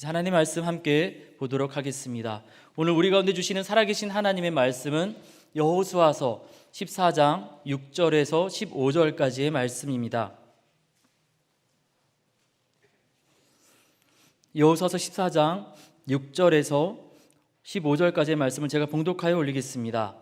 하나님 말씀 함께 보도록 하겠습니다. 오늘 우리 가운데 주시는 살아계신 하나님의 말씀은 여호수아서 14장 6절에서 15절까지의 말씀입니다. 여호수아서 14장 6절에서 15절까지의 말씀을 제가 봉독하여 올리겠습니다.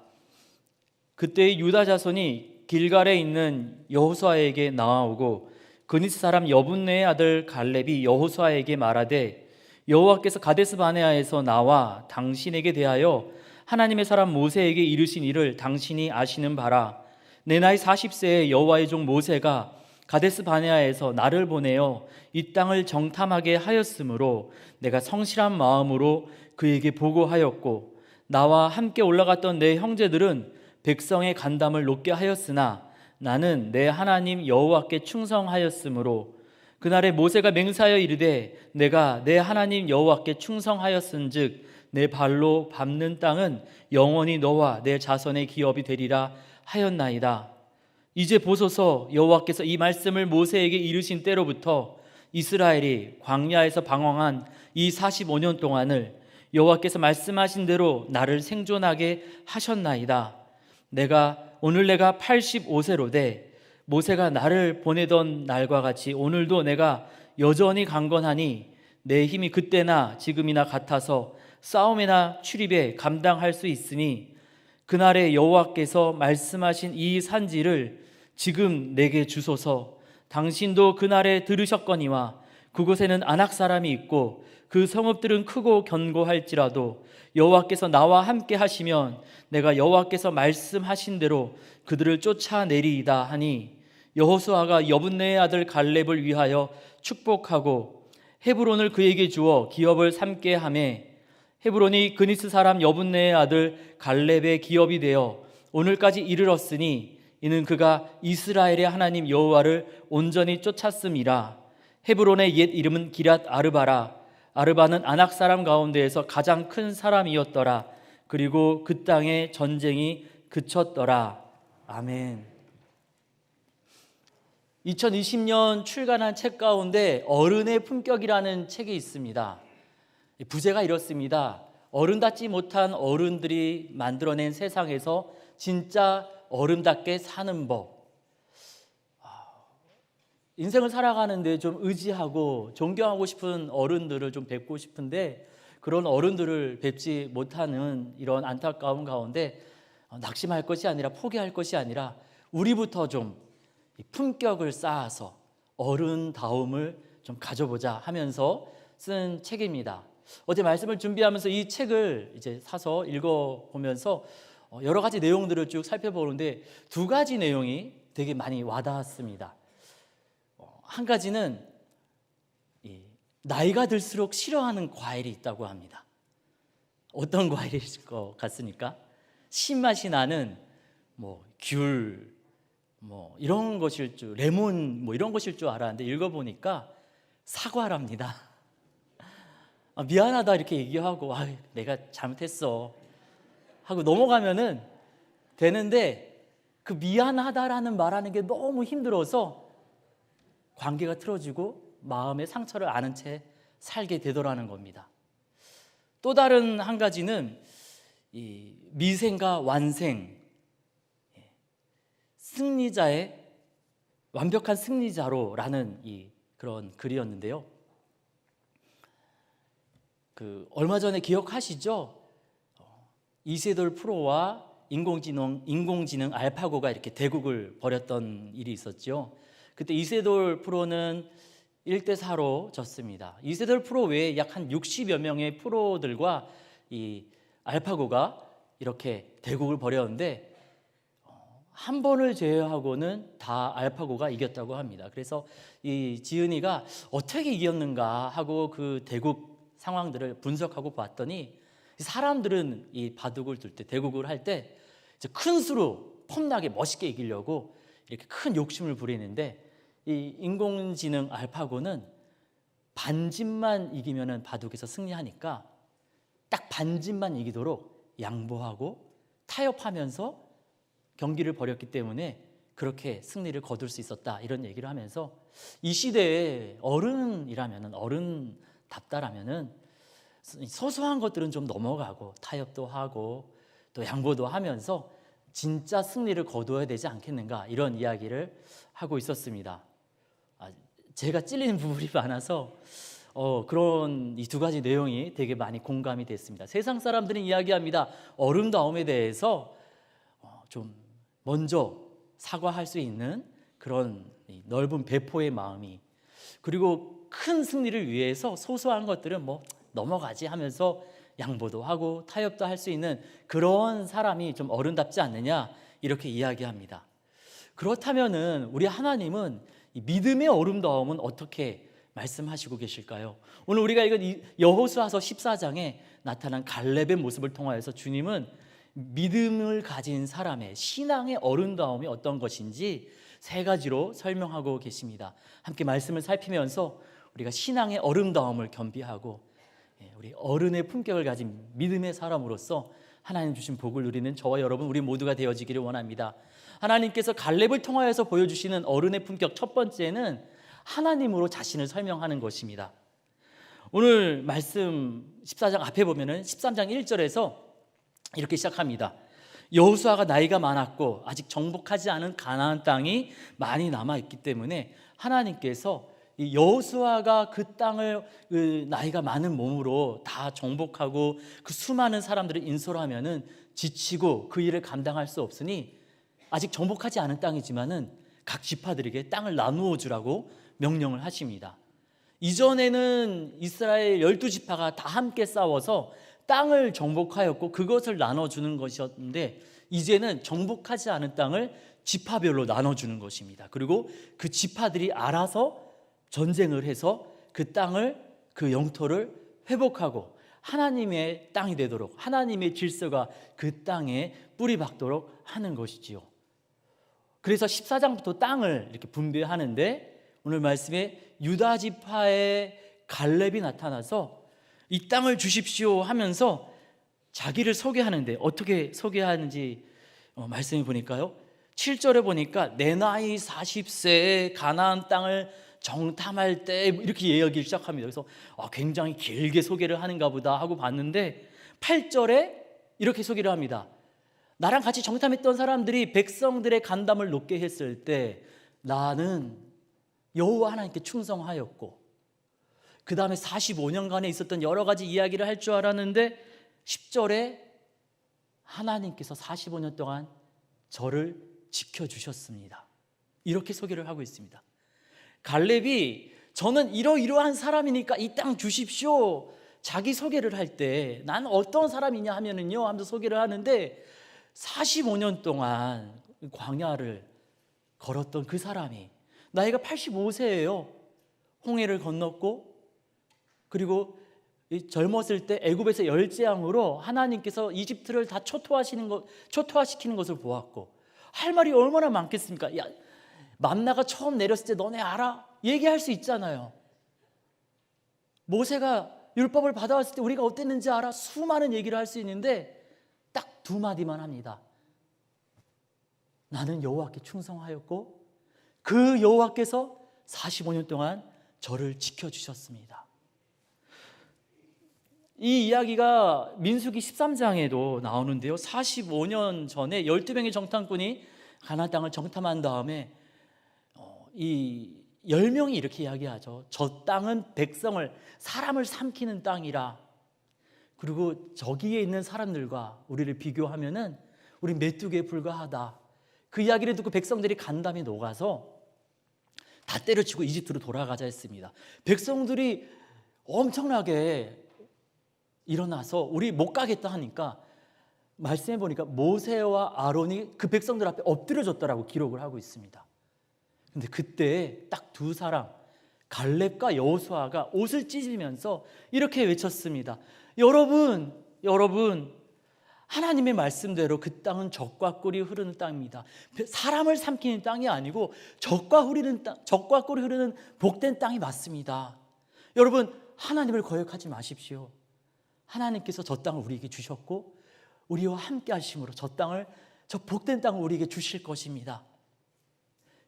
그때 유다 자손이 길갈에 있는 여호수아에게 나아오고 그니스 사람 여분네의 아들 갈렙이 여호수아에게 말하되 여호와께서 가데스 바네아에서 나와 당신에게 대하여 하나님의 사람 모세에게 이르신 일을 당신이 아시는 바라. 내 나이 40세에 여호와의 종 모세가 가데스 바네아에서 나를 보내어 이 땅을 정탐하게 하였으므로 내가 성실한 마음으로 그에게 보고하였고 나와 함께 올라갔던 내 형제들은 백성의 간담을 높게 하였으나 나는 내 하나님 여호와께 충성하였으므로 그날에 모세가 맹세하여 이르되 내가 내 하나님 여호와께 충성하였은즉 내 발로 밟는 땅은 영원히 너와 내 자손의 기업이 되리라 하였나이다. 이제 보소서, 여호와께서 이 말씀을 모세에게 이르신 때로부터 이스라엘이 광야에서 방황한 이 45년 동안을 여호와께서 말씀하신 대로 나를 생존하게 하셨나이다. 오늘 내가 85세로되 모세가 나를 보내던 날과 같이 오늘도 내가 여전히 강건하니 내 힘이 그때나 지금이나 같아서 싸움이나 출입에 감당할 수 있으니 그날에 여호와께서 말씀하신 이 산지를 지금 내게 주소서. 당신도 그날에 들으셨거니와 그곳에는 아낙 사람이 있고 그 성읍들은 크고 견고할지라도 여호와께서 나와 함께 하시면 내가 여호와께서 말씀하신 대로 그들을 쫓아내리이다 하니 여호수아가 여분네의 아들 갈렙을 위하여 축복하고 헤브론을 그에게 주어 기업을 삼게 하매 헤브론이 그니스 사람 여분네의 아들 갈렙의 기업이 되어 오늘까지 이르렀으니 이는 그가 이스라엘의 하나님 여호와를 온전히 쫓았음이라. 헤브론의 옛 이름은 기럇 아르바라. 아르바는 아낙 사람 가운데에서 가장 큰 사람이었더라. 그리고 그 땅에 전쟁이 그쳤더라. 아멘. 2020년 출간한 책 가운데 어른의 품격이라는 책이 있습니다. 부제가 이렇습니다. 어른답지 못한 어른들이 만들어낸 세상에서 진짜 어른답게 사는 법. 인생을 살아가는데 좀 의지하고 존경하고 싶은 어른들을 좀 뵙고 싶은데 그런 어른들을 뵙지 못하는 이런 안타까움 가운데 낙심할 것이 아니라 포기할 것이 아니라 우리부터 좀 품격을 쌓아서 어른다움을 좀 가져보자 하면서 쓴 책입니다. 어제 말씀을 준비하면서 이 책을 이제 사서 읽어보면서 여러 가지 내용들을 쭉 살펴보는데 두 가지 내용이 되게 많이 와닿았습니다. 한 가지는 나이가 들수록 싫어하는 과일이 있다고 합니다. 어떤 과일일 것 같습니까? 신맛이 나는 귤 이런 것일 줄, 레몬 이런 것일 줄 알았는데 읽어보니까 사과랍니다. 미안하다 이렇게 얘기하고 내가 잘못했어 하고 넘어가면은 되는데 그 미안하다라는 말하는 게 너무 힘들어서 관계가 틀어지고 마음의 상처를 아는 채 살게 되더라는 겁니다. 또 다른 한 가지는 이 미생과 완생, 승리자의 완벽한 승리자로라는 그런 글이었는데요. 얼마 전에 기억하시죠? 이세돌 프로와 인공지능 알파고가 이렇게 대국을 벌였던 일이 있었죠. 그때 이세돌 프로는 1대4로 졌습니다. 이세돌 프로 외에 약 한 60여 명의 프로들과 이 알파고가 이렇게 대국을 벌였는데 한 번을 제외하고는 다 알파고가 이겼다고 합니다. 그래서 이 지은이가 어떻게 이겼는가 하고 그 대국 상황들을 분석하고 봤더니 사람들은 이 바둑을 둘 때, 대국을 할 때 큰 수로 폼나게 멋있게 이기려고 이렇게 큰 욕심을 부리는데 이 인공지능 알파고는 반집만 이기면은 바둑에서 승리하니까 딱 반집만 이기도록 양보하고 타협하면서 경기를 벌였기 때문에 그렇게 승리를 거둘 수 있었다, 이런 얘기를 하면서 이 시대에 어른이라면 어른다운 답다라면은 소소한 것들은 좀 넘어가고 타협도 하고 또 양보도 하면서 진짜 승리를 거두어야 되지 않겠는가, 이런 이야기를 하고 있었습니다. 제가 찔리는 부분이 많아서 그런 이 두 가지 내용이 되게 많이 공감이 됐습니다. 세상 사람들은 이야기합니다. 아름다움에 대해서 좀 먼저 사과할 수 있는 그런 넓은 배포의 마음이, 그리고 큰 승리를 위해서 소소한 것들은 뭐 넘어가지 하면서 양보도 하고 타협도 할 수 있는 그런 사람이 좀 어른답지 않느냐, 이렇게 이야기합니다. 그렇다면은 우리 하나님은 이 믿음의 아름다움은 어떻게 말씀하시고 계실까요? 오늘 우리가 읽은 여호수아서 14장에 나타난 갈렙의 모습을 통하여서 주님은 믿음을 가진 사람의 신앙의 아름다움이 어떤 것인지 세 가지로 설명하고 계십니다. 함께 말씀을 살피면서 우리가 신앙의 아름다움을 겸비하고 우리 어른의 품격을 가진 믿음의 사람으로서 하나님 주신 복을 누리는 저와 여러분, 우리 모두가 되어지기를 원합니다. 하나님께서 갈렙을 통하여서 보여주시는 어른의 품격, 첫 번째는 하나님으로 자신을 설명하는 것입니다. 오늘 말씀 14장 앞에 보면은 13장 1절에서 이렇게 시작합니다. 여호수아가 나이가 많았고 아직 정복하지 않은 가나안 땅이 많이 남아있기 때문에 하나님께서 이 여호수아가 그 땅을 나이가 많은 몸으로 다 정복하고 그 수많은 사람들을 인솔하면은 지치고 그 일을 감당할 수 없으니 아직 정복하지 않은 땅이지만은 각 지파들에게 땅을 나누어 주라고 명령을 하십니다. 이전에는 이스라엘 12지파가 다 함께 싸워서 땅을 정복하였고 그것을 나눠주는 것이었는데, 이제는 정복하지 않은 땅을 지파별로 나눠주는 것입니다. 그리고 그 지파들이 알아서 전쟁을 해서 그 땅을, 그 영토를 회복하고 하나님의 땅이 되도록, 하나님의 질서가 그 땅에 뿌리 박도록 하는 것이지요. 그래서 14장부터 땅을 이렇게 분배하는데, 오늘 말씀에 유다 지파의 갈렙이 나타나서 이 땅을 주십시오 하면서 자기를 소개하는데, 어떻게 소개하는지 말씀해 보니까요, 7절에 보니까 내 나이 40세에 가나안 땅을 정탐할 때, 이렇게 이야기를 시작합니다. 그래서 굉장히 길게 소개를 하는가 보다 하고 봤는데 8절에 이렇게 소개를 합니다. 나랑 같이 정탐했던 사람들이 백성들의 간담을 높게 했을 때 나는 여호와 하나님께 충성하였고, 그 다음에 45년간에 있었던 여러 가지 이야기를 할 줄 알았는데 10절에 하나님께서 45년 동안 저를 지켜주셨습니다. 이렇게 소개를 하고 있습니다. 갈렙이 저는 이러이러한 사람이니까 이 땅 주십시오, 자기 소개를 할 때 나는 어떤 사람이냐 하면은요 하면서 소개를 하는데, 45년 동안 광야를 걸었던 그 사람이 나이가 85세예요. 홍해를 건넜고, 그리고 젊었을 때 애굽에서 열재앙으로 하나님께서 이집트를 다 초토화시키는 것을 보았고, 할 말이 얼마나 많겠습니까? 야, 만나가 처음 내렸을 때 너네 알아? 얘기할 수 있잖아요. 모세가 율법을 받아왔을 때 우리가 어땠는지 알아? 수많은 얘기를 할 수 있는데 딱 두 마디만 합니다. 나는 여호와께 충성하였고 그 여호와께서 45년 동안 저를 지켜주셨습니다. 이 이야기가 민수기 13장에도 나오는데요, 45년 전에 12명의 정탐꾼이 가나안 땅을 정탐한 다음에 이 10명이 이렇게 이야기하죠. 저 땅은 사람을 삼키는 땅이라. 그리고 저기에 있는 사람들과 우리를 비교하면은 우리 메뚜기에 불과하다. 그 이야기를 듣고 백성들이 간담이 녹아서 다 때려치고 이집트로 돌아가자 했습니다. 백성들이 엄청나게 일어나서 우리 못 가겠다 하니까 말씀해 보니까 모세와 아론이 그 백성들 앞에 엎드려졌다라고 기록을 하고 있습니다. 근데 그때 딱 두 사람, 갈렙과 여호수아가 옷을 찢으면서 이렇게 외쳤습니다. 여러분, 하나님의 말씀대로 그 땅은 젖과 꿀이 흐르는 땅입니다. 사람을 삼키는 땅이 아니고 젖과 꿀이 흐르는 복된 땅이 맞습니다. 여러분, 하나님을 거역하지 마십시오. 하나님께서 저 땅을 우리에게 주셨고 우리와 함께 하심으로 저 복된 땅을 우리에게 주실 것입니다.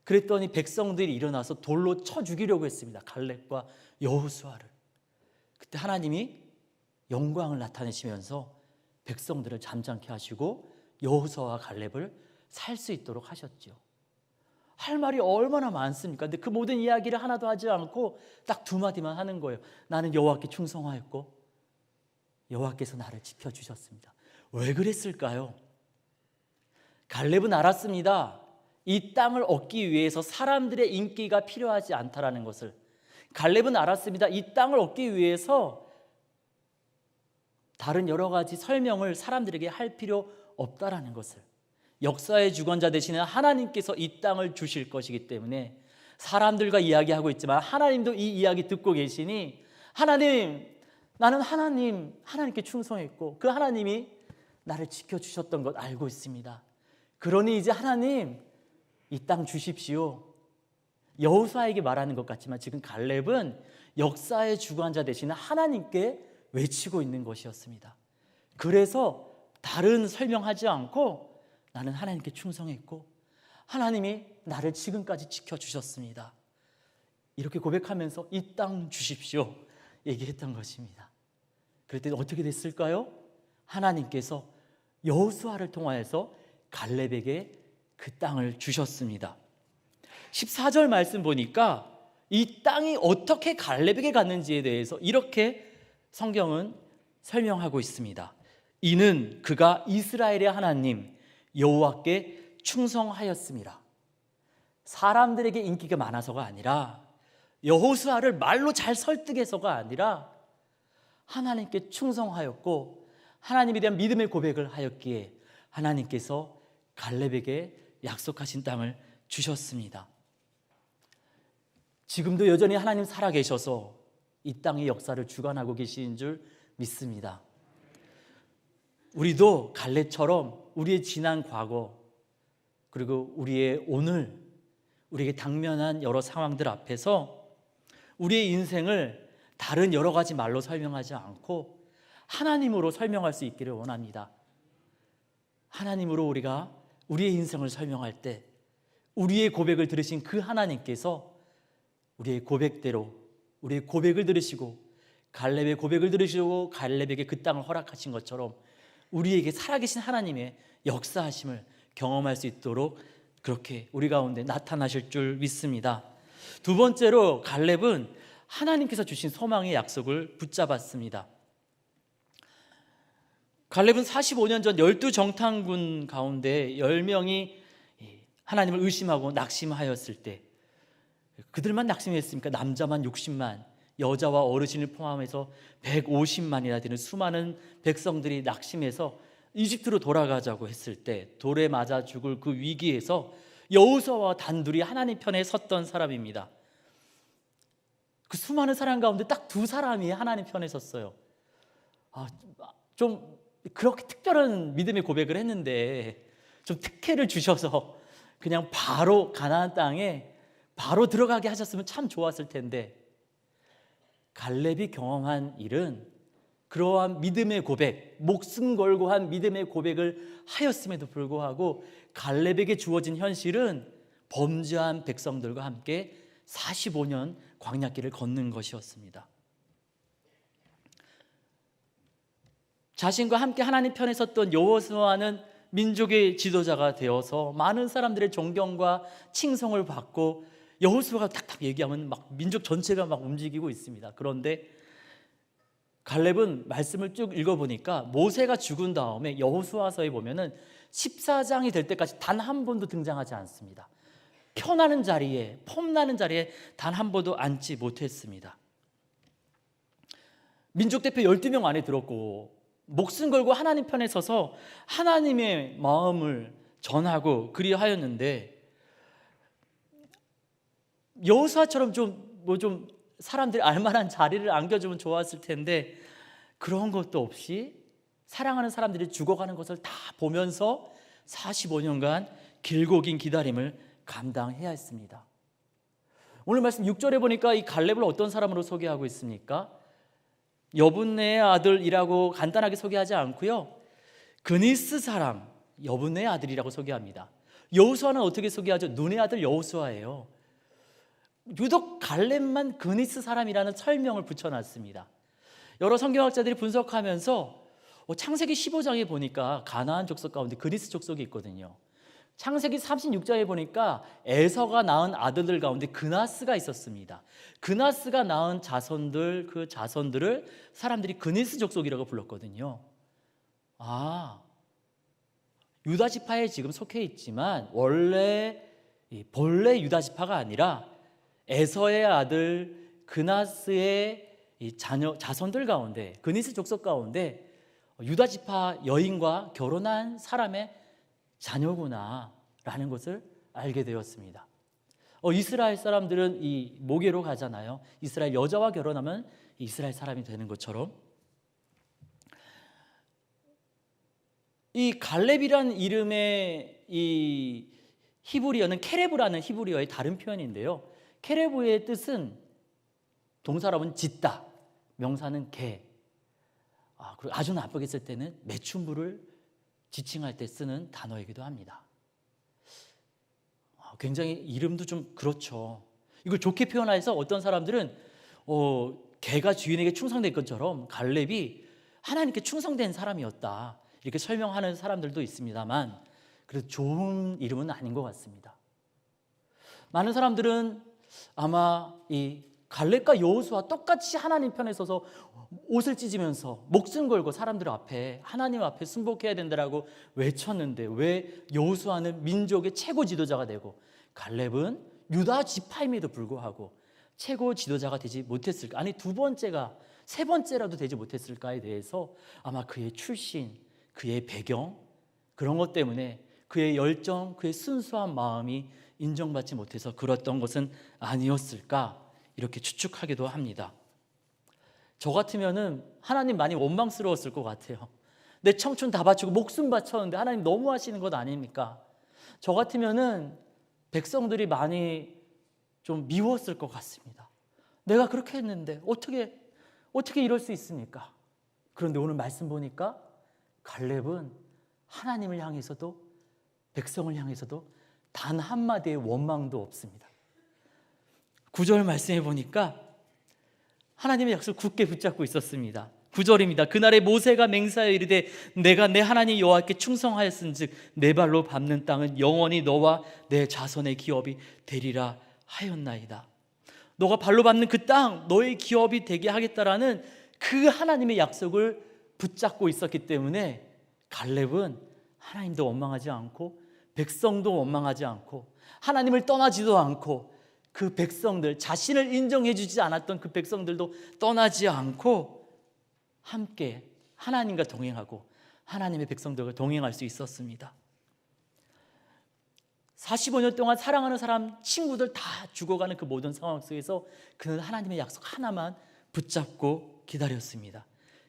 그랬더니 백성들이 일어나서 돌로 쳐 죽이려고 했습니다. 갈렙과 여호수아를. 그때 하나님이 영광을 나타내시면서 백성들을 잠잠케 하시고 여호수아와 갈렙을 살 수 있도록 하셨죠. 할 말이 얼마나 많습니까? 근데 그 모든 이야기를 하나도 하지 않고 딱 두 마디만 하는 거예요. 나는 여호와께 충성하였고 여호와께서 나를 지켜주셨습니다. 왜 그랬을까요? 갈렙은 알았습니다. 이 땅을 얻기 위해서 사람들의 인기가 필요하지 않다라는 것을. 갈렙은 알았습니다. 이 땅을 얻기 위해서 다른 여러 가지 설명을 사람들에게 할 필요 없다라는 것을. 역사의 주관자 되시는 하나님께서 이 땅을 주실 것이기 때문에 사람들과 이야기하고 있지만 하나님도 이 이야기 듣고 계시니 하나님, 나는 하나님께 충성했고 그 하나님이 나를 지켜주셨던 것 알고 있습니다. 그러니 이제 하나님 이 땅 주십시오. 여호수아에게 말하는 것 같지만 지금 갈렙은 역사의 주관자 되시는 하나님께 외치고 있는 것이었습니다. 그래서 다른 설명하지 않고 나는 하나님께 충성했고 하나님이 나를 지금까지 지켜주셨습니다. 이렇게 고백하면서 이 땅 주십시오 얘기했던 것입니다. 그랬더니 어떻게 됐을까요? 하나님께서 여호수아를 통하여서 갈렙에게 그 땅을 주셨습니다. 14절 말씀 보니까 이 땅이 어떻게 갈렙에게 갔는지에 대해서 이렇게 성경은 설명하고 있습니다. 이는 그가 이스라엘의 하나님 여호와께 충성하였습니다. 사람들에게 인기가 많아서가 아니라 여호수아를 말로 잘 설득해서가 아니라 하나님께 충성하였고 하나님에 대한 믿음의 고백을 하였기에 하나님께서 갈렙에게 약속하신 땅을 주셨습니다. 지금도 여전히 하나님 살아계셔서 이 땅의 역사를 주관하고 계시는 줄 믿습니다. 우리도 갈렙처럼 우리의 지난 과거 그리고 우리의 오늘 우리에게 당면한 여러 상황들 앞에서 우리의 인생을 다른 여러 가지 말로 설명하지 않고 하나님으로 설명할 수 있기를 원합니다. 하나님으로 우리가 우리의 인생을 설명할 때 우리의 고백을 들으신 그 하나님께서 우리의 고백대로 우리의 고백을 들으시고 갈렙의 고백을 들으시고 갈렙에게 그 땅을 허락하신 것처럼 우리에게 살아계신 하나님의 역사하심을 경험할 수 있도록 그렇게 우리 가운데 나타나실 줄 믿습니다. 두 번째로 갈렙은 하나님께서 주신 소망의 약속을 붙잡았습니다. 갈렙은 45년 전 12정탐군 가운데 10명이 하나님을 의심하고 낙심하였을 때 그들만 낙심했습니까? 남자만 60만, 여자와 어르신을 포함해서 150만이나 되는 수많은 백성들이 낙심해서 이집트로 돌아가자고 했을 때 돌에 맞아 죽을 그 위기에서 여호수아와 단둘이 하나님 편에 섰던 사람입니다. 그 수많은 사람 가운데 딱 두 사람이 하나님 편에 섰어요. 좀 그렇게 특별한 믿음의 고백을 했는데 좀 특혜를 주셔서 그냥 바로 가나안 땅에 바로 들어가게 하셨으면 참 좋았을 텐데 갈렙이 경험한 일은 그러한 믿음의 고백, 목숨 걸고 한 믿음의 고백을 하였음에도 불구하고 갈렙에게 주어진 현실은 범죄한 백성들과 함께 45년 광야길을 걷는 것이었습니다. 자신과 함께 하나님 편에 섰던 여호수아는 민족의 지도자가 되어서 많은 사람들의 존경과 칭송을 받고 여호수아가 탁탁 얘기하면 막 민족 전체가 막 움직이고 있습니다. 그런데 갈렙은 말씀을 쭉 읽어보니까 모세가 죽은 다음에 여호수아서에 보면은 14장이 될 때까지 단 한 번도 등장하지 않습니다. 폼나는 자리에 단 한 번도 앉지 못했습니다. 민족 대표 12명 안에 들었고 목숨 걸고 하나님 편에 서서 하나님의 마음을 전하고 그리하였는데 여호수아처럼 좀 사람들이 알만한 자리를 안겨주면 좋았을 텐데 그런 것도 없이 사랑하는 사람들이 죽어가는 것을 다 보면서 45년간 길고 긴 기다림을 감당해야 했습니다. 오늘 말씀 6절에 보니까 이 갈렙을 어떤 사람으로 소개하고 있습니까? 여분네의 아들이라고 간단하게 소개하지 않고요, 그니스 사람 여분네의 아들이라고 소개합니다. 여호수아는 어떻게 소개하죠? 눈의 아들 여호수아예요. 유독 갈렙만 그니스 사람이라는 설명을 붙여놨습니다. 여러 성경학자들이 분석하면서 창세기 15장에 보니까 가나안 족속 가운데 그리스 족속이 있거든요. 창세기 36장에 보니까 에서가 낳은 아들들 가운데 그나스가 있었습니다. 그나스가 낳은 자손들, 그 자손들을 사람들이 그니스 족속이라고 불렀거든요. 유다 지파에 지금 속해 있지만 본래 유다 지파가 아니라 에서의 아들 그나스의 자손들 가운데, 그니스 족속 가운데 유다 지파 여인과 결혼한 사람의 자녀구나라는 것을 알게 되었습니다. 이스라엘 사람들은 이 모계로 가잖아요. 이스라엘 여자와 결혼하면 이스라엘 사람이 되는 것처럼, 이 갈렙이라는 이름의 이 히브리어는 케레브라는 히브리어의 다른 표현인데요. 케레브의 뜻은 동사로는 짓다, 명사는 개. 그리고 아주 나쁘게 쓸 때는 매춘부를 지칭할 때 쓰는 단어이기도 합니다. 굉장히 이름도 좀 그렇죠. 이걸 좋게 표현해서 어떤 사람들은 개가 주인에게 충성된 것처럼 갈렙이 하나님께 충성된 사람이었다, 이렇게 설명하는 사람들도 있습니다만, 그래도 좋은 이름은 아닌 것 같습니다. 많은 사람들은 아마 이 갈렙과 여호수아 똑같이 하나님 편에 서서 옷을 찢으면서 목숨 걸고 사람들 앞에, 하나님 앞에 순복해야 된다라고 외쳤는데, 왜 여호수아는 민족의 최고 지도자가 되고 갈렙은 유다 지파임에도 불구하고 최고 지도자가 되지 못했을까? 아니, 두 번째가 세 번째라도 되지 못했을까에 대해서 아마 그의 출신, 그의 배경, 그런 것 때문에 그의 열정, 그의 순수한 마음이 인정받지 못해서 그랬던 것은 아니었을까, 이렇게 추측하기도 합니다. 저 같으면은 하나님 많이 원망스러웠을 것 같아요. 내 청춘 다 바치고 목숨 바쳤는데 하나님 너무 하시는 것 아닙니까? 저 같으면은 백성들이 많이 좀 미웠을 것 같습니다. 내가 그렇게 했는데 어떻게 이럴 수 있습니까? 그런데 오늘 말씀 보니까 갈렙은 하나님을 향해서도 백성을 향해서도 단 한마디의 원망도 없습니다. 9절 말씀해 보니까 하나님의 약속을 굳게 붙잡고 있었습니다. 9절입니다. 그날에 모세가 맹세하여 이르되 내가 내 하나님 여호와께 충성하였은즉 내 발로 밟는 땅은 영원히 너와 내 자손의 기업이 되리라 하였나이다. 너가 발로 밟는 그 땅 너의 기업이 되게 하겠다라는 그 하나님의 약속을 붙잡고 있었기 때문에 갈렙은 하나님도 원망하지 않고 백성도 원망하지 않고 하나님을 떠나지도 않고, 그 백성들, 자신을 인정해 주지 않았던 그 백성들도 떠나지 않고 함께 하나님과 동행하고 하나님의 백성들과 동행할 수 있었습니다. 45년 동안 사랑하는 사람, 친구들 다 죽어가는 그 모든 상황 속에서 그는 하나님의 약속 하나만 붙잡고 기다렸습니다.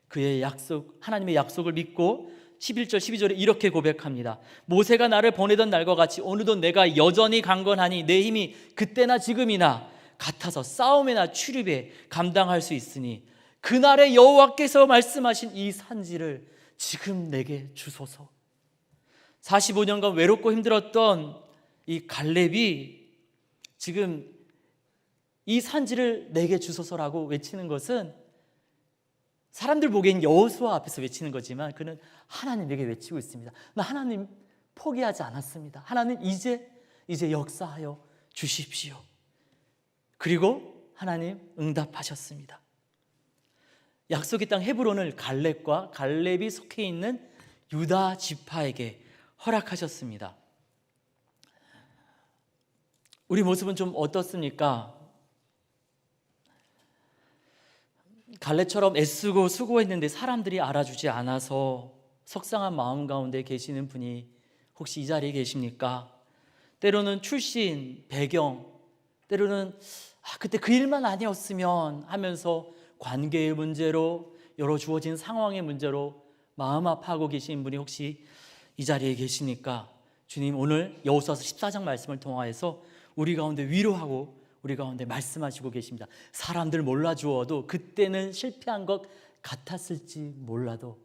그의 약속, 하나님의 약속을 믿고 11절 12절에 이렇게 고백합니다. 모세가 나를 보내던 날과 같이 오늘도 내가 여전히 강건하니 내 힘이 그때나 지금이나 같아서 싸움이나 출입에 감당할 수 있으니 그날에 여호와께서 말씀하신 이 산지를 지금 내게 주소서. 45년간 외롭고 힘들었던 이 갈렙이 지금 이 산지를 내게 주소서라고 외치는 것은 사람들 보기엔 여호수아 앞에서 외치는 거지만 그는 하나님에게 외치고 있습니다. 나 하나님 포기하지 않았습니다. 하나님 이제 역사하여 주십시오. 그리고 하나님 응답하셨습니다. 약속의 땅 헤브론을 갈렙이 속해 있는 유다 지파에게 허락하셨습니다. 우리 모습은 좀 어떻습니까? 갈렙처럼 애쓰고 수고했는데 사람들이 알아주지 않아서 속상한 마음 가운데 계시는 분이 혹시 이 자리에 계십니까? 때로는 출신, 배경, 때로는 그때 그 일만 아니었으면 하면서 관계의 문제로, 여러 주어진 상황의 문제로 마음 아파하고 계신 분이 혹시 이 자리에 계십니까? 주님 오늘 여호수아서 14장 말씀을 통하여서 우리 가운데 위로하고 우리 가운데 말씀하시고 계십니다. 사람들 몰라주어도 그때는 실패한 것 같았을지 몰라도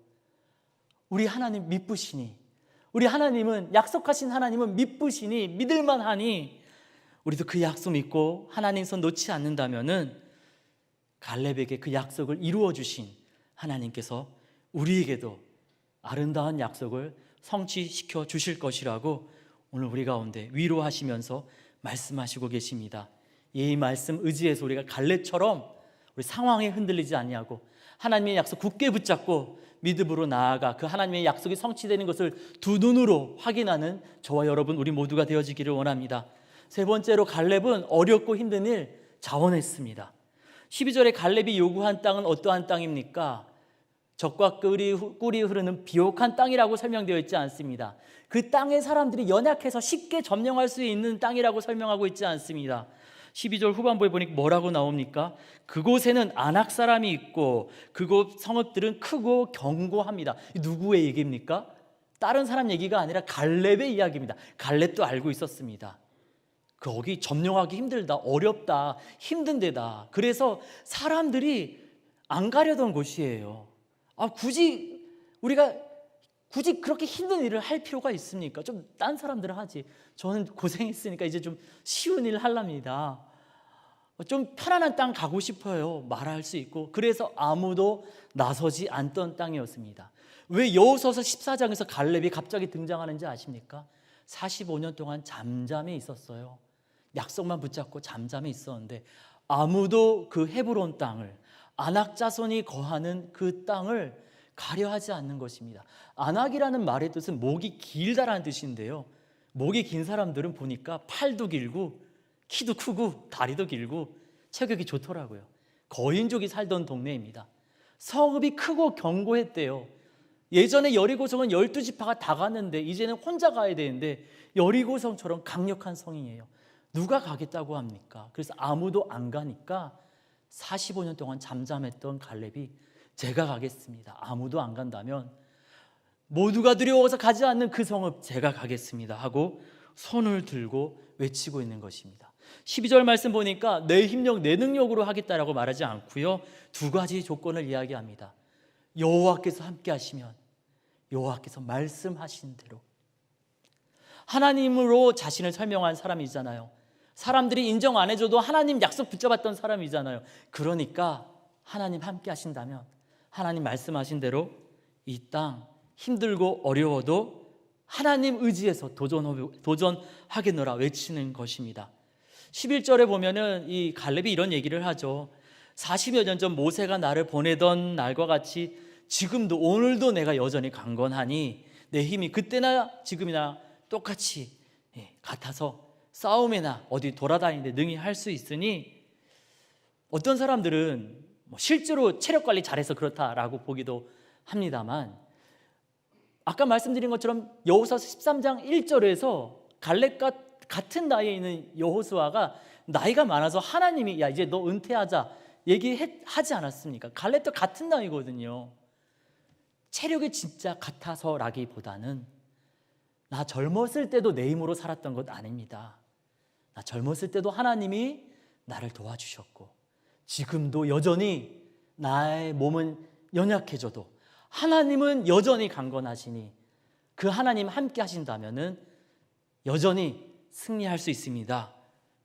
우리 하나님 믿으시니, 우리 하나님은, 약속하신 하나님은 믿으시니, 믿을만하니 우리도 그 약속 믿고 하나님 손 놓지 않는다면은 갈렙에게 그 약속을 이루어 주신 하나님께서 우리에게도 아름다운 약속을 성취시켜 주실 것이라고 오늘 우리 가운데 위로하시면서 말씀하시고 계십니다. 이 말씀 의지해서 우리가 갈렙처럼 우리 상황에 흔들리지 아니하고 하나님의 약속 굳게 붙잡고 믿음으로 나아가 그 하나님의 약속이 성취되는 것을 두 눈으로 확인하는 저와 여러분 우리 모두가 되어지기를 원합니다. 세 번째로 갈렙은 어렵고 힘든 일 자원했습니다. 12절에 갈렙이 요구한 땅은 어떠한 땅입니까? 젖과 꿀이 흐르는 비옥한 땅이라고 설명되어 있지 않습니다. 그 땅의 사람들이 연약해서 쉽게 점령할 수 있는 땅이라고 설명하고 있지 않습니다. 12절 후반부에 보니까 뭐라고 나옵니까? 그곳에는 아낙 사람이 있고 그곳 성읍들은 크고 견고합니다. 누구의 얘기입니까? 다른 사람 얘기가 아니라 갈렙의 이야기입니다. 갈렙도 알고 있었습니다. 거기 점령하기 힘들다, 어렵다, 힘든 데다. 그래서 사람들이 안 가려던 곳이에요. 우리가 굳이 그렇게 힘든 일을 할 필요가 있습니까? 좀 딴 사람들은 하지. 저는 고생했으니까 이제 좀 쉬운 일 하랍니다. 좀 편안한 땅 가고 싶어요. 말할 수 있고. 그래서 아무도 나서지 않던 땅이었습니다. 왜 여호수아서 14장에서 갈렙이 갑자기 등장하는지 아십니까? 45년 동안 잠잠해 있었어요. 약속만 붙잡고 잠잠해 있었는데 아무도 그 헤브론 땅을, 아낙 자손이 거하는 그 땅을 가려하지 않는 것입니다. 아낙이라는 말의 뜻은 목이 길다라는 뜻인데요, 목이 긴 사람들은 보니까 팔도 길고 키도 크고 다리도 길고 체격이 좋더라고요. 거인족이 살던 동네입니다. 성읍이 크고 견고했대요. 예전에 여리고성은 12지파가 다 갔는데 이제는 혼자 가야 되는데 여리고성처럼 강력한 성이에요. 누가 가겠다고 합니까? 그래서 아무도 안 가니까 45년 동안 잠잠했던 갈렙이 제가 가겠습니다. 아무도 안 간다면 모두가 두려워서 가지 않는 그 성읍 제가 가겠습니다 하고 손을 들고 외치고 있는 것입니다. 12절 말씀 보니까 내 힘력, 내 능력으로 하겠다라고 말하지 않고요, 두 가지 조건을 이야기합니다. 여호와께서 함께 하시면, 여호와께서 말씀하신 대로. 하나님으로 자신을 설명한 사람이잖아요. 사람들이 인정 안 해줘도 하나님 약속 붙잡았던 사람이잖아요. 그러니까 하나님 함께 하신다면 하나님 말씀하신 대로 이 땅 힘들고 어려워도 하나님 의지해서 도전하겠노라 외치는 것입니다. 11절에 보면은 이 갈렙이 이런 얘기를 하죠. 40여 년 전 모세가 나를 보내던 날과 같이 지금도 오늘도 내가 여전히 강건하니 내 힘이 그때나 지금이나 똑같이 같아서 싸움이나 어디 돌아다니는데 능히 할 수 있으니, 어떤 사람들은 실제로 체력 관리 잘해서 그렇다라고 보기도 합니다만, 아까 말씀드린 것처럼 여호수아서 13장 1절에서 갈렙과 같은 나이에 있는 여호수아가 나이가 많아서 하나님이 야 이제 너 은퇴하자 얘기하지 않았습니까? 갈렙도 같은 나이거든요. 체력이 진짜 같아서라기보다는 나 젊었을 때도 내 힘으로 살았던 것 아닙니다. 나 젊었을 때도 하나님이 나를 도와주셨고 지금도 여전히 나의 몸은 연약해져도 하나님은 여전히 강건하시니 그 하나님 함께 하신다면은 여전히 승리할 수 있습니다.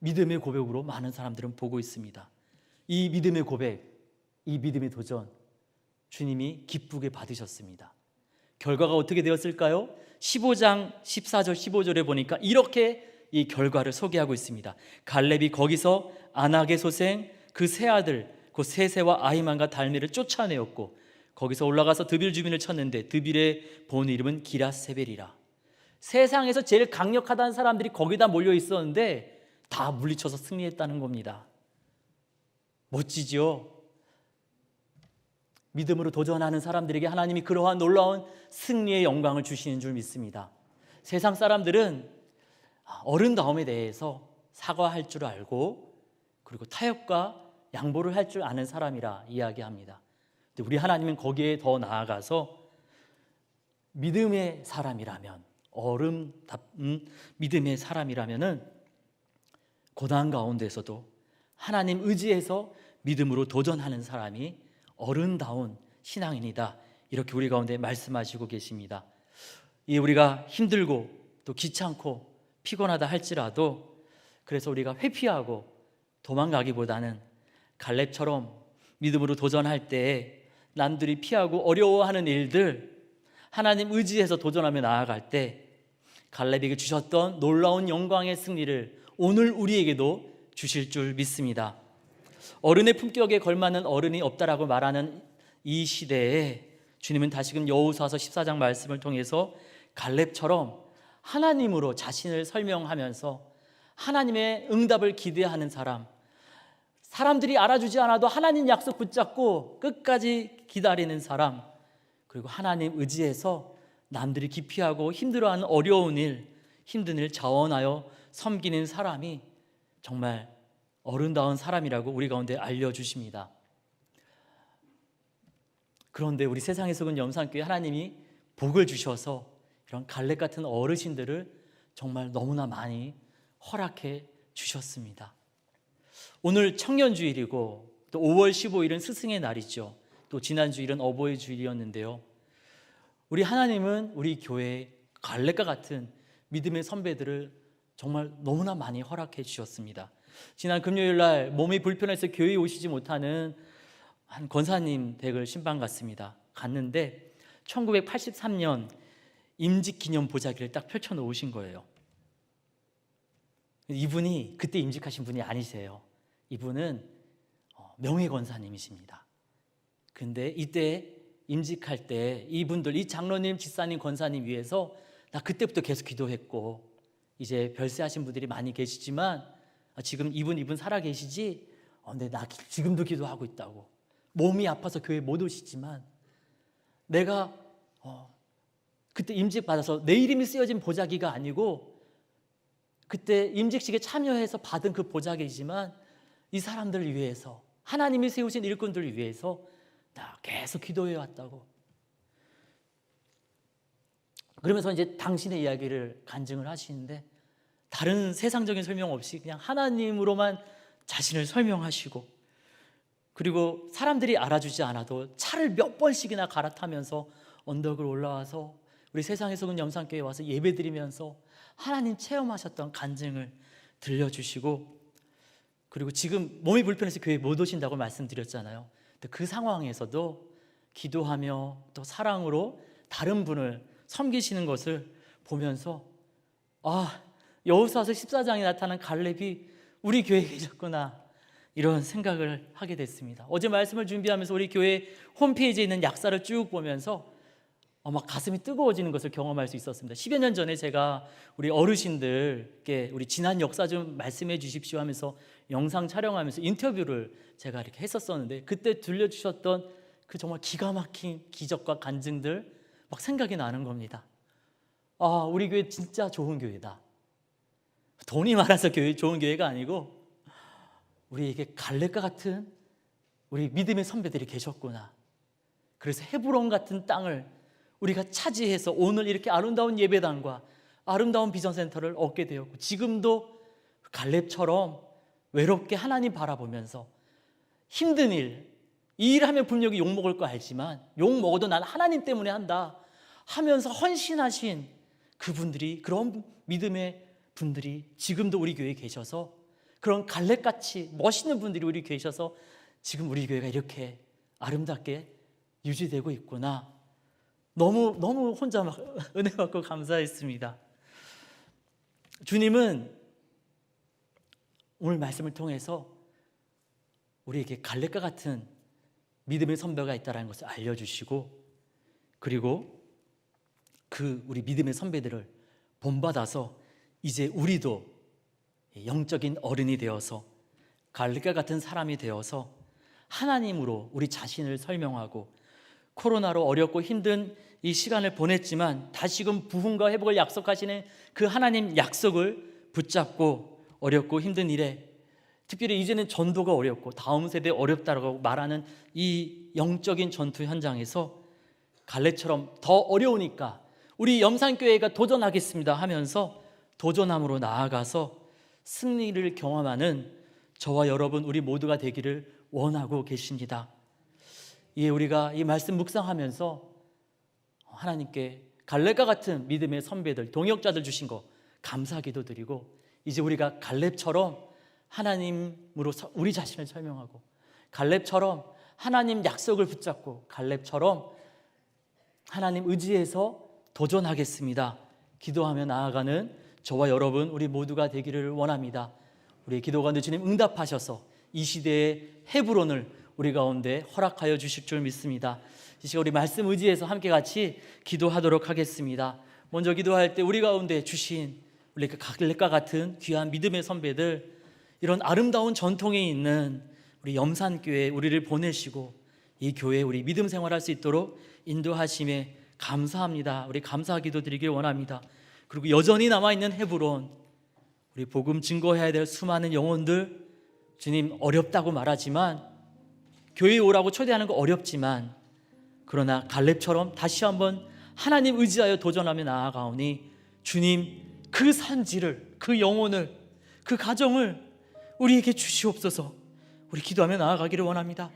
믿음의 고백으로 많은 사람들은 보고 있습니다. 이 믿음의 고백, 이 믿음의 도전 주님이 기쁘게 받으셨습니다. 결과가 어떻게 되었을까요? 15장 14절 15절에 보니까 이렇게 이 결과를 소개하고 있습니다. 갈렙이 거기서 아낙의 소생 그 세 아들 곧 세세와 아히만과 달미를 쫓아내었고 거기서 올라가서 드빌 주민을 쳤는데 드빌의 본 이름은 기라세벨이라. 세상에서 제일 강력하다는 사람들이 거기다 몰려 있었는데 다 물리쳐서 승리했다는 겁니다. 멋지죠? 믿음으로 도전하는 사람들에게 하나님이 그러한 놀라운 승리의 영광을 주시는 줄 믿습니다. 세상 사람들은 어른다움에 대해서 사과할 줄 알고 그리고 타협과 양보를 할 줄 아는 사람이라 이야기합니다. 근데 우리 하나님은 거기에 더 나아가서 믿음의 사람이라면, 믿음의 사람이라면은 고난 가운데서도 하나님 의지해서 믿음으로 도전하는 사람이 어른다운 신앙인이다. 이렇게 우리 가운데 말씀하시고 계십니다. 우리가 힘들고 또 귀찮고 피곤하다 할지라도 그래서 우리가 회피하고 도망가기보다는 갈렙처럼 믿음으로 도전할 때 남들이 피하고 어려워하는 일들 하나님 의지해서 도전하며 나아갈 때 갈렙에게 주셨던 놀라운 영광의 승리를 오늘 우리에게도 주실 줄 믿습니다. 어른의 품격에 걸맞는 어른이 없다라고 말하는 이 시대에 주님은 다시금 여호수아서 14장 말씀을 통해서 갈렙처럼 하나님으로 자신을 설명하면서 하나님의 응답을 기대하는 사람, 사람들이 알아주지 않아도 하나님 약속 붙잡고 끝까지 기다리는 사람, 그리고 하나님 의지해서 남들이 기피하고 힘들어하는 어려운 일, 힘든 일 자원하여 섬기는 사람이 정말 어른다운 사람이라고 우리 가운데 알려주십니다. 그런데 우리 세상에 속은 염산교회 하나님이 복을 주셔서 이런 갈렙 같은 어르신들을 정말 너무나 많이 허락해 주셨습니다. 오늘 청년주일이고 또 5월 15일은 스승의 날이죠. 또 지난주일은 어버이 주일이었는데요. 우리 하나님은 우리 교회에 갈렙과 같은 믿음의 선배들을 정말 너무나 많이 허락해 주셨습니다. 지난 금요일 날 몸이 불편해서 교회에 오시지 못하는 한 권사님 댁을 신방 갔는데 1983년 임직기념 보자기를 딱 펼쳐놓으신 거예요. 이분이 그때 임직하신 분이 아니세요. 이분은 명예권사님이십니다. 근데 이때 임직할 때 이분들, 이 장로님, 집사님, 권사님 위해서 나 그때부터 계속 기도했고, 이제 별세하신 분들이 많이 계시지만 지금 이분 살아계시지? 근데 나 지금도 기도하고 있다고. 몸이 아파서 교회 못 오시지만 내가 그때 임직 받아서 내 이름이 쓰여진 보자기가 아니고 그때 임직식에 참여해서 받은 그 보자기이지만 이 사람들을 위해서, 하나님이 세우신 일꾼들을 위해서 나 계속 기도해 왔다고. 그러면서 이제 당신의 이야기를 간증을 하시는데 다른 세상적인 설명 없이 그냥 하나님으로만 자신을 설명하시고, 그리고 사람들이 알아주지 않아도 차를 몇 번씩이나 갈아타면서 언덕을 올라와서 우리 세상에 속은 염산교회에 와서 예배드리면서 하나님 체험하셨던 간증을 들려주시고, 그리고 지금 몸이 불편해서 교회에 못 오신다고 말씀드렸잖아요. 근데 그 상황에서도 기도하며 또 사랑으로 다른 분을 섬기시는 것을 보면서 여호수아서 14장에 나타난 갈렙이 우리 교회에 계셨구나, 이런 생각을 하게 됐습니다. 어제 말씀을 준비하면서 우리 교회 홈페이지에 있는 약사를 쭉 보면서 막 가슴이 뜨거워지는 것을 경험할 수 있었습니다. 10여 년 전에 제가 우리 어르신들께 우리 지난 역사 좀 말씀해 주십시오 하면서 영상 촬영하면서 인터뷰를 제가 이렇게 했었었는데, 그때 들려주셨던 그 정말 기가 막힌 기적과 간증들 막 생각이 나는 겁니다. 우리 교회 진짜 좋은 교회다. 돈이 많아서 좋은 교회가 아니고 우리에게 갈렙과 같은 우리 믿음의 선배들이 계셨구나. 그래서 헤브론 같은 땅을 우리가 차지해서 오늘 이렇게 아름다운 예배당과 아름다운 비전센터를 얻게 되었고, 지금도 갈렙처럼 외롭게 하나님 바라보면서 힘든 이 일하면 분명히 욕먹을 거 알지만 욕먹어도 난 하나님 때문에 한다 하면서 헌신하신 그분들이, 그런 믿음의 분들이 지금도 우리 교회에 계셔서, 그런 갈렙같이 멋있는 분들이 우리 교회에 계셔서 지금 우리 교회가 이렇게 아름답게 유지되고 있구나. 너무 혼자 막 은혜 받고 감사했습니다. 주님은 오늘 말씀을 통해서 우리에게 갈렙과 같은 믿음의 선배가 있다는 것을 알려주시고, 그리고 그 우리 믿음의 선배들을 본받아서 이제 우리도 영적인 어른이 되어서 갈렙과 같은 사람이 되어서 하나님으로 우리 자신을 설명하고, 코로나로 어렵고 힘든 이 시간을 보냈지만 다시금 부흥과 회복을 약속하시는 그 하나님 약속을 붙잡고 어렵고 힘든 일에, 특별히 이제는 전도가 어렵고 다음 세대에 어렵다고 말하는 이 영적인 전투 현장에서 갈렙처럼 더 어려우니까 우리 염산교회가 도전하겠습니다 하면서 도전함으로 나아가서 승리를 경험하는 저와 여러분, 우리 모두가 되기를 원하고 계십니다. 우리가 이 말씀 묵상하면서 하나님께 갈렙과 같은 믿음의 선배들, 동역자들 주신 거 감사 기도드리고, 이제 우리가 갈렙처럼 하나님으로 우리 자신을 설명하고, 갈렙처럼 하나님 약속을 붙잡고 갈렙처럼 하나님 의지해서 도전하겠습니다. 기도하며 나아가는 저와 여러분 우리 모두가 되기를 원합니다. 우리의 기도가 주님 응답하셔서 이 시대의 헤브론을 우리 가운데 허락하여 주실 줄 믿습니다. 이 시간 우리 말씀 의지해서 함께 같이 기도하도록 하겠습니다. 먼저 기도할 때 우리 가운데 주신 우리 갈렙과 같은 귀한 믿음의 선배들, 이런 아름다운 전통에 있는 우리 염산교회 우리를 보내시고 이 교회에 우리 믿음 생활할 수 있도록 인도하심에 감사합니다. 우리 감사 기도 드리길 원합니다. 그리고 여전히 남아있는 헤브론, 우리 복음 증거해야 될 수많은 영혼들, 주님 어렵다고 말하지만, 교회에 오라고 초대하는 거 어렵지만, 그러나 갈렙처럼 다시 한번 하나님 의지하여 도전하며 나아가오니 주님 그 산지를, 그 영혼을, 그 가정을 우리에게 주시옵소서. 우리 기도하며 나아가기를 원합니다.